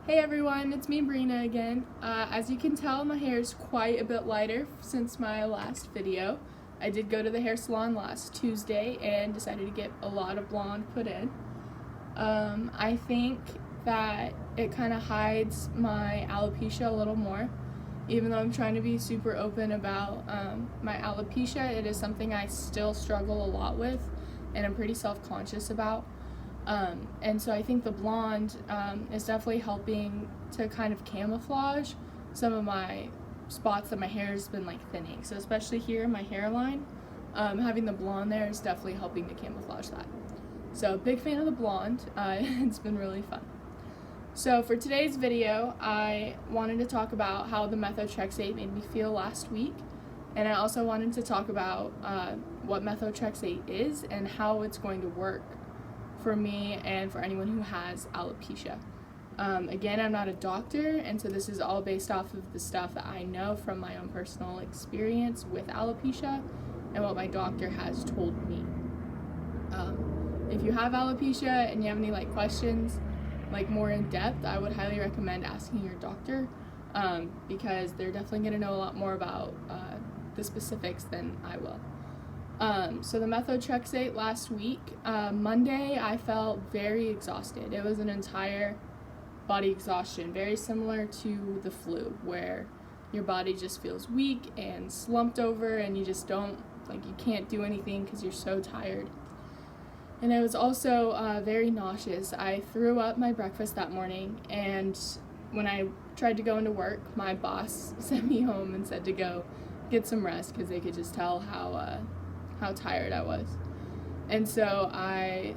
Hey everyone, it's me Brina again. As you can tell, my hair is quite a bit lighter since my last video. I did go to the hair salon last Tuesday and decided to get a lot of blonde put in. I think that it kind of hides my alopecia a little more. Even though I'm trying to be super open about my alopecia, it is something I still struggle a lot with and I'm pretty self-conscious about. And so I think the blonde is definitely helping to kind of camouflage some of my spots that my hair has been like thinning. So especially here in my hairline, having the blonde there is definitely helping to camouflage that. So big fan of the blonde. It's been really fun. So for today's video, I wanted to talk about how the Methotrexate made me feel last week. And I also wanted to talk about what Methotrexate is and how it's going to work for me and for anyone who has alopecia. Again, I'm not a doctor, and so this is all based off of the stuff that I know from my own personal experience with alopecia and what my doctor has told me. If you have alopecia and you have any questions more in depth, I would highly recommend asking your doctor because they're definitely going to know a lot more about the specifics than I will. So the Methotrexate last week, Monday, I felt very exhausted. It was an entire body exhaustion, very similar to the flu, where your body just feels weak and slumped over and you just don't, you can't do anything because you're so tired. And I was also very nauseous. I threw up my breakfast that morning, and when I tried to go into work, my boss sent me home and said to go get some rest because they could just tell how tired I was. And so I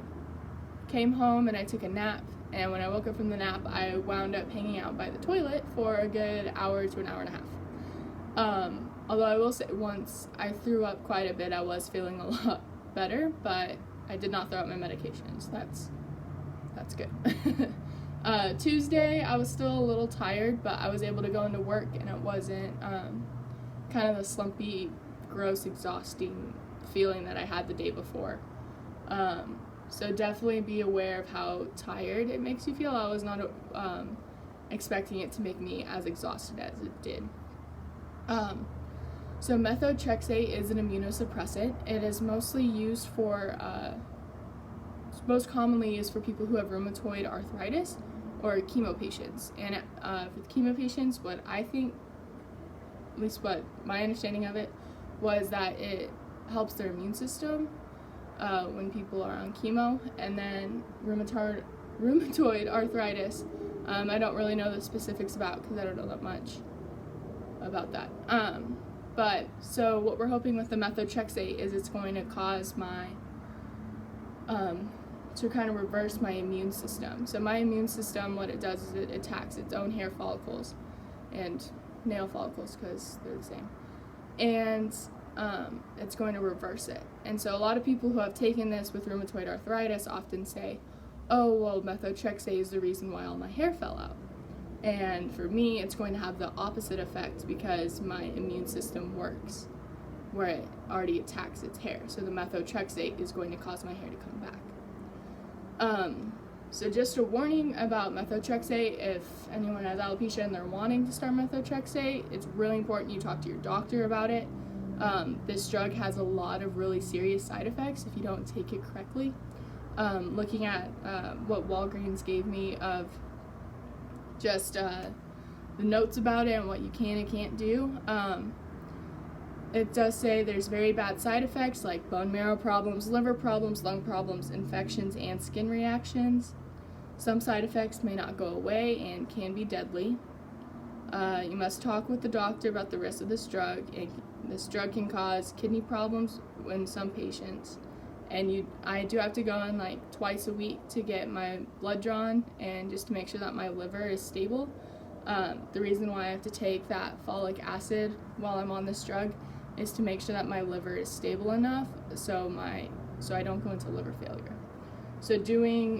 came home and I took a nap, and when I woke up from the nap, I wound up hanging out by the toilet for a good hour to an hour and a half. Although I will say once I threw up quite a bit, I was feeling a lot better, but I did not throw out my medications. That's good. Tuesday, I was still a little tired, but I was able to go into work, and it wasn't kind of the slumpy, gross, exhausting feeling that I had the day before. So definitely be aware of how tired it makes you feel. I was not expecting it to make me as exhausted as it did. So Methotrexate is an immunosuppressant. It is mostly used for, most commonly used for people who have rheumatoid arthritis or chemo patients. And for the chemo patients, what I think, at least what my understanding of it, was that it helps their immune system when people are on chemo. And then rheumatoid arthritis, I don't really know the specifics about because I don't know that much about that. But so what we're hoping with the Methotrexate is it's going to cause my to kind of reverse my immune system. So my immune system, what it does is it attacks its own hair follicles and nail follicles because they're the same. And it's going to reverse it. And so a lot of people who have taken this with rheumatoid arthritis often say, oh, well, Methotrexate is the reason why all my hair fell out. And for me, it's going to have the opposite effect because my immune system works where it already attacks its hair. So the Methotrexate is going to cause my hair to come back. So just a warning about Methotrexate: if anyone has alopecia and they're wanting to start Methotrexate, it's really important you talk to your doctor about it. This drug has a lot of really serious side effects if you don't take it correctly. Looking at what Walgreens gave me of just the notes about it and what you can and can't do, it does say there's very bad side effects like bone marrow problems, liver problems, lung problems, infections, and skin reactions. Some side effects may not go away and can be deadly. You must talk with the doctor about the risk of this drug. This drug can cause kidney problems in some patients. And I do have to go in twice a week to get my blood drawn and just to make sure that my liver is stable. The reason why I have to take that folic acid while I'm on this drug is to make sure that my liver is stable enough so I don't go into liver failure. So doing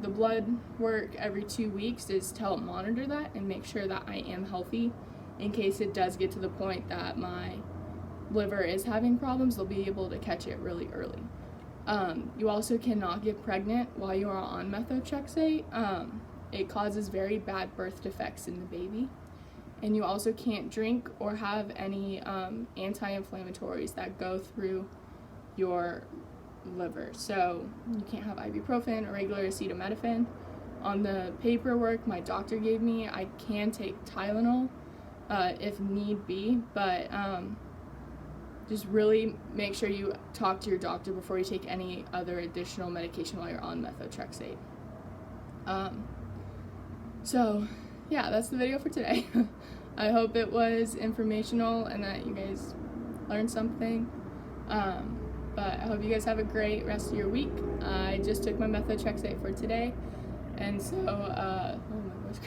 the blood work every 2 weeks is to help monitor that and make sure that I am healthy in case it does get to the point that my liver is having problems. They'll be able to catch it really early. You also cannot get pregnant while you are on Methotrexate. it causes very bad birth defects in the baby. And you also can't drink or have any anti-inflammatories that go through your liver. So you can't have ibuprofen or regular acetaminophen. On the paperwork my doctor gave me, I can take Tylenol if need be, but just really make sure you talk to your doctor before you take any other additional medication while you're on methotrexate. So yeah, that's the video for today. I hope it was informational and that you guys learned something. But I hope you guys have a great rest of your week. I just took my methotrexate for today, and so oh my voice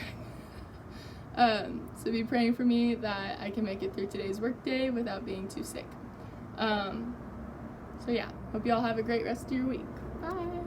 cracked. So be praying for me that I can make it through today's work day without being too sick. So yeah, hope you all have a great rest of your week. Bye.